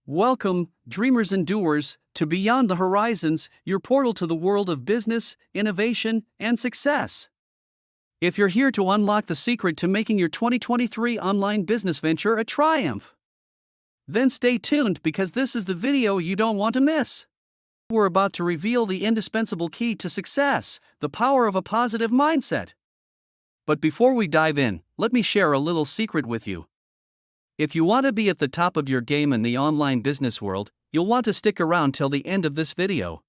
Welcome, dreamers and doers, to Beyond the Horizons, your portal to the world of business, innovation, and success. If you're here to unlock the secret to making your 2023 online business venture a triumph, then stay tuned because this is the video you don't want to miss. We're about to reveal the indispensable key to success, the power of a positive mindset. But before we dive in, let me share a little secret with you. If you want to be at the top of your game in the online business world, you'll want to stick around till the end of this video.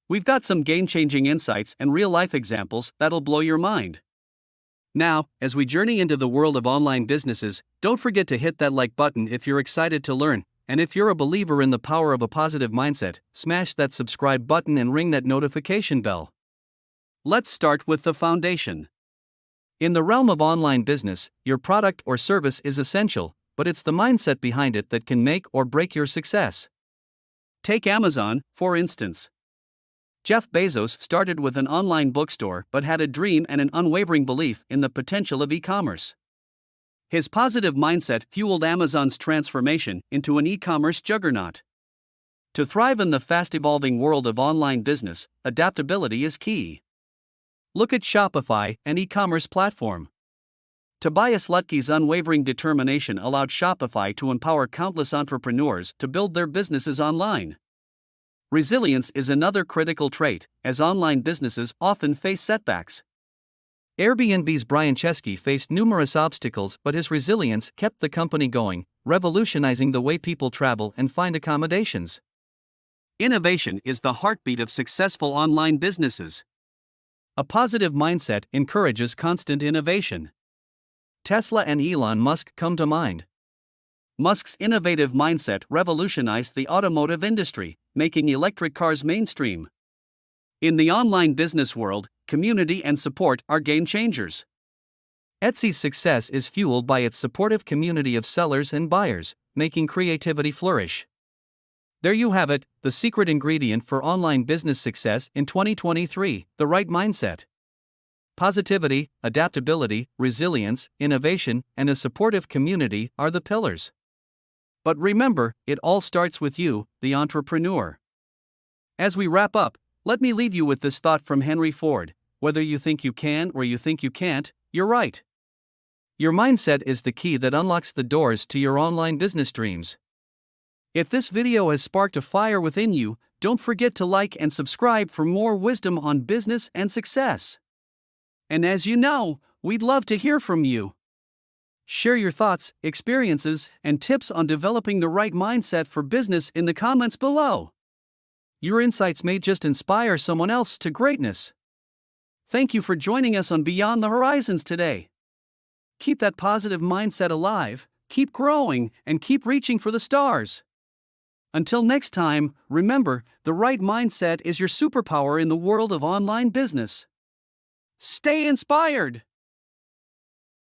We've got some game-changing insights and real-life examples that'll blow your mind. Now, as we journey into the world of online businesses, don't forget to hit that like button if you're excited to learn, and if you're a believer in the power of a positive mindset, smash that subscribe button and ring that notification bell. Let's start with the foundation. In the realm of online business, your product or service is essential, but it's the mindset behind it that can make or break your success. Take Amazon, for instance. Jeff Bezos started with an online bookstore but had a dream and an unwavering belief in the potential of e-commerce. His positive mindset fueled Amazon's transformation into an e-commerce juggernaut. To thrive in the fast-evolving world of online business, adaptability is key. Look at Shopify, an e-commerce platform. Tobias Lutke's unwavering determination allowed Shopify to empower countless entrepreneurs to build their businesses online. Resilience is another critical trait, as online businesses often face setbacks. Airbnb's Brian Chesky faced numerous obstacles, but his resilience kept the company going, revolutionizing the way people travel and find accommodations. Innovation is the heartbeat of successful online businesses. A positive mindset encourages constant innovation. Tesla and Elon Musk come to mind. Musk's innovative mindset revolutionized the automotive industry, making electric cars mainstream. In the online business world, community and support are game changers. Etsy's success is fueled by its supportive community of sellers and buyers, making creativity flourish. There you have it, the secret ingredient for online business success in 2023, the right mindset. Positivity, adaptability, resilience, innovation, and a supportive community are the pillars. But remember, it all starts with you, the entrepreneur. As we wrap up, let me leave you with this thought from Henry Ford: whether you think you can or you think you can't, you're right. Your mindset is the key that unlocks the doors to your online business dreams. If this video has sparked a fire within you, don't forget to like and subscribe for more wisdom on business and success. And as you know, we'd love to hear from you. Share your thoughts, experiences, and tips on developing the right mindset for business in the comments below. Your insights may just inspire someone else to greatness. Thank you for joining us on Beyond the Horizons today. Keep that positive mindset alive, keep growing, and keep reaching for the stars. Until next time, remember, the right mindset is your superpower in the world of online business. Stay inspired!